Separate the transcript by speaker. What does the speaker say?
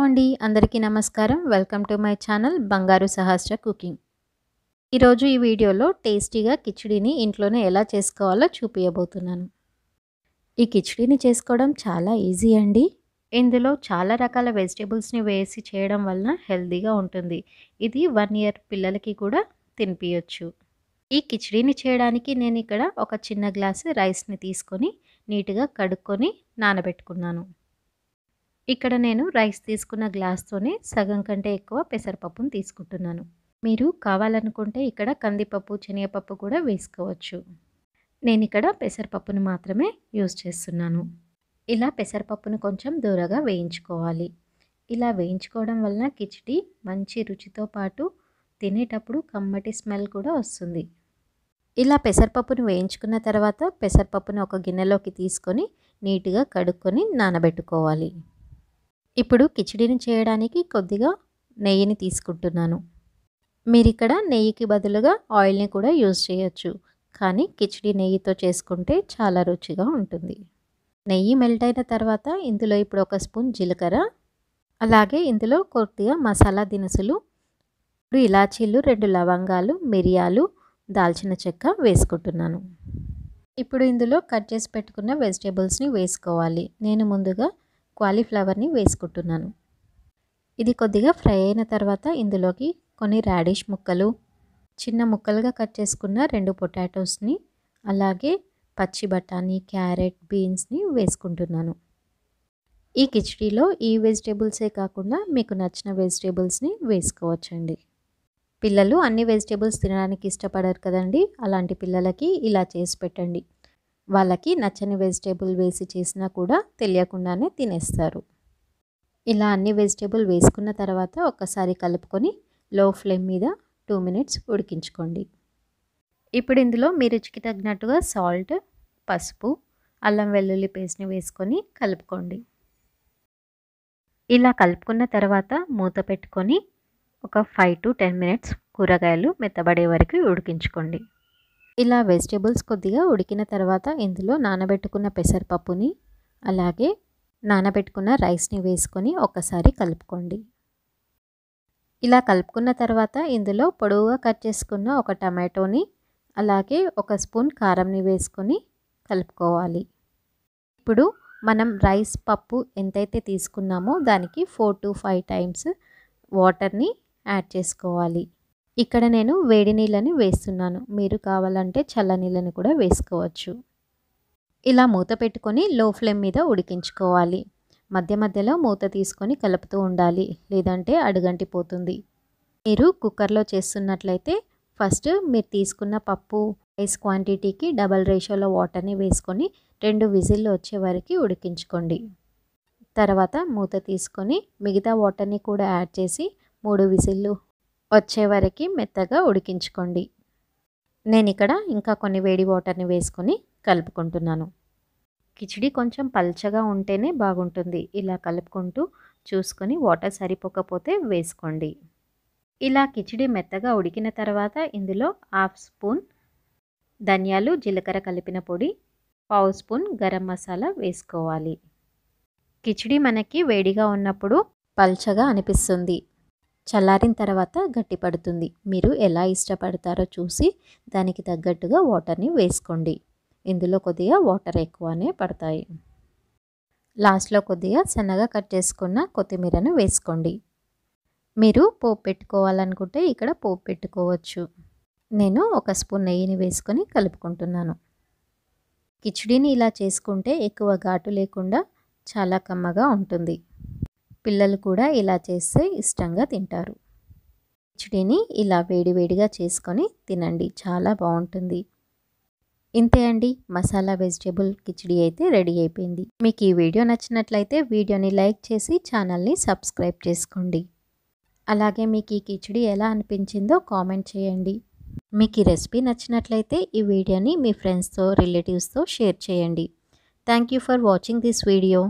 Speaker 1: అండి అందరికీ నమస్కారం. వెల్కమ్ టు మై ఛానల్ బంగారు సహస్ర కుకింగ్. ఈరోజు ఈ వీడియోలో టేస్టీగా కిచిడీని ఇంట్లోనే ఎలా చేసుకోవాలో చూపించబోతున్నాను. ఈ కిచిడీని చేసుకోవడం చాలా ఈజీ అండి. ఇందులో చాలా రకాల వెజిటేబుల్స్ని వేసి చేయడం వలన హెల్తీగా ఉంటుంది. ఇది 1 ఇయర్ పిల్లలకి కూడా తినిపించచ్చు. ఈ కిచిడీని చేయడానికి నేను ఇక్కడ ఒక చిన్న గ్లాసు రైస్ని తీసుకొని నీట్గా కడుక్కొని నానబెట్టుకున్నాను. ఇక్కడ నేను రైస్ తీసుకున్న గ్లాస్తోనే సగం కంటే ఎక్కువ పెసరపప్పును తీసుకుంటున్నాను. మీరు కావాలనుకుంటే ఇక్కడ కందిపప్పు, శనగపప్పు కూడా వేసుకోవచ్చు. నేను ఇక్కడ పెసరపప్పును మాత్రమే యూజ్ చేస్తున్నాను. ఇలా పెసరపప్పును కొంచెం దూరగా వేయించుకోవాలి. ఇలా వేయించుకోవడం వలన కిచిడి మంచి రుచితో పాటు తినేటప్పుడు కమ్మటి స్మెల్ కూడా వస్తుంది. ఇలా పెసరపప్పును వేయించుకున్న తర్వాత పెసరపప్పును ఒక గిన్నెలోకి తీసుకొని నీట్గా కడుక్కొని నానబెట్టుకోవాలి. ఇప్పుడు కిచిడీని చేయడానికి కొద్దిగా నెయ్యిని తీసుకుంటున్నాను. మీరు ఇక్కడ నెయ్యికి బదులుగా ఆయిల్ని కూడా యూజ్ చేయొచ్చు. కానీ కిచిడీ నెయ్యితో చేసుకుంటే చాలా రుచిగా ఉంటుంది. నెయ్యి మెల్ట్ అయిన తర్వాత ఇందులో ఇప్పుడు ఒక స్పూన్ జీలకర్ర, అలాగే ఇందులో కొద్దిగా మసాలా దినుసులు, ఇలాచీలు, 2 లవంగాలు, మిరియాలు, దాల్చిన చెక్క వేసుకుంటున్నాను. ఇప్పుడు ఇందులో కట్ చేసి పెట్టుకున్న వెజిటేబుల్స్ని వేసుకోవాలి. నేను ముందుగా కాలీఫ్లవర్ని వేసుకుంటున్నాను. ఇది కొద్దిగా ఫ్రై అయిన తర్వాత ఇందులోకి కొన్ని రాడిష్ ముక్కలు, చిన్న ముక్కలుగా కట్ చేసుకున్న 2 పొటాటోస్ని, అలాగే పచ్చి బఠానీ, క్యారెట్, బీన్స్ని వేసుకుంటున్నాను. ఈ కిచిడీలో ఈ వెజిటేబుల్సే కాకుండా మీకు నచ్చిన వెజిటేబుల్స్ని వేసుకోవచ్చండి. పిల్లలు అన్ని వెజిటేబుల్స్ తినడానికి ఇష్టపడరు కదండి. అలాంటి పిల్లలకి ఇలా చేసి పెట్టండి. వాళ్ళకి నచ్చని వెజిటేబుల్ వేసి చేసినా కూడా తెలియకుండానే తినేస్తారు. ఇలా అన్ని వెజిటేబుల్ వేసుకున్న తర్వాత ఒక్కసారి కలుపుకొని లో ఫ్లేమ్ మీద 2 మినిట్స్ ఉడికించుకోండి. ఇప్పుడు ఇందులో మీ రుచికి తగినట్టుగా సాల్ట్, పసుపు, అల్లం వెల్లుల్లి పేస్ట్ని వేసుకొని కలుపుకోండి. ఇలా కలుపుకున్న తర్వాత మూత పెట్టుకొని ఒక 5 to 10 మినిట్స్ కూరగాయలు మెత్తబడే వరకు ఉడికించుకోండి. ఇలా వెజిటేబుల్స్ కొద్దిగా ఉడికిన తర్వాత ఇందులో నానబెట్టుకున్న పెసరపప్పుని, అలాగే నానబెట్టుకున్న రైస్ని వేసుకొని ఒకసారి కలుపుకోండి. ఇలా కలుపుకున్న తర్వాత ఇందులో పొడవుగా కట్ చేసుకున్న ఒక టమాటోని, అలాగే ఒక స్పూన్ కారంని వేసుకొని కలుపుకోవాలి. ఇప్పుడు మనం రైస్, పప్పు ఎంతైతే తీసుకున్నామో దానికి 4 to 5 టైమ్స్ వాటర్ని యాడ్ చేసుకోవాలి. ఇక్కడ నేను వేడి నీళ్ళని వేస్తున్నాను. మీరు కావాలంటే చల్ల నీళ్ళని కూడా వేసుకోవచ్చు. ఇలా మూత పెట్టుకొని లో ఫ్లేమ్ మీద ఉడికించుకోవాలి. మధ్య మధ్యలో మూత తీసుకొని కలుపుతూ ఉండాలి, లేదంటే అడుగంటిపోతుంది. మీరు కుక్కర్లో చేస్తున్నట్లయితే ఫస్ట్ మీరు తీసుకున్న పప్పు రైస్ క్వాంటిటీకి డబల్ రేషియోలో వాటర్ని వేసుకొని 2 విజిల్లు వచ్చే వరకు ఉడికించుకోండి. తర్వాత మూత తీసుకొని మిగతా వాటర్ని కూడా యాడ్ చేసి 3 విజిల్లు వచ్చే వరకు మెత్తగా ఉడికించుకోండి. నేను ఇక్కడ ఇంకా కొన్ని వేడి వాటర్ని వేసుకొని కలుపుకుంటున్నాను. కిచిడి కొంచెం పల్చగా ఉంటేనే బాగుంటుంది. ఇలా కలుపుకుంటూ చూసుకొని వాటర్ సరిపోకపోతే వేసుకోండి. ఇలా కిచిడి మెత్తగా ఉడికిన తర్వాత ఇందులో 1/2 స్పూన్ ధనియాలు, జీలకర్ర కలిపిన పొడి, 1/2 స్పూన్ గరం మసాలా వేసుకోవాలి. కిచిడి మనకి వేడిగా ఉన్నప్పుడు పల్చగా అనిపిస్తుంది. చల్లారిన తర్వాత గట్టిపడుతుంది. మీరు ఎలా ఇష్టపడతారో చూసి దానికి తగ్గట్టుగా వాటర్ని వేసుకోండి. ఇందులో కొద్దిగా వాటర్ ఎక్కువనే పడతాయి. లాస్ట్లో కొద్దిగా సన్నగా కట్ చేసుకున్న కొత్తిమీరను వేసుకోండి. మీరు పోపు పెట్టుకోవాలనుకుంటే ఇక్కడ పోపు పెట్టుకోవచ్చు. నేను ఒక స్పూన్ నెయ్యిని వేసుకొని కలుపుకుంటున్నాను. కిచిడీని ఇలా చేసుకుంటే ఎక్కువ ఘాటు లేకుండా చాలా కమ్మగా ఉంటుంది. పిల్లలు కూడా ఇలా చేస్తే ఇష్టంగా తింటారు. కిచిడీని ఇలా వేడివేడిగా చేసుకొని తినండి, చాలా బాగుంటుంది. ఇంతే అండి, మసాలా వెజిటేబుల్ కిచిడీ అయితే రెడీ అయిపోయింది. మీకు ఈ వీడియో నచ్చినట్లయితే వీడియోని లైక్ చేసి ఛానల్ని సబ్స్క్రైబ్ చేసుకోండి. అలాగే మీకు ఈ కిచిడీ ఎలా అనిపించిందో కామెంట్ చేయండి. మీకు ఈ రెసిపీ నచ్చినట్లయితే ఈ వీడియోని మీ ఫ్రెండ్స్తో, రిలేటివ్స్తో షేర్ చేయండి. Thank you for watching this video.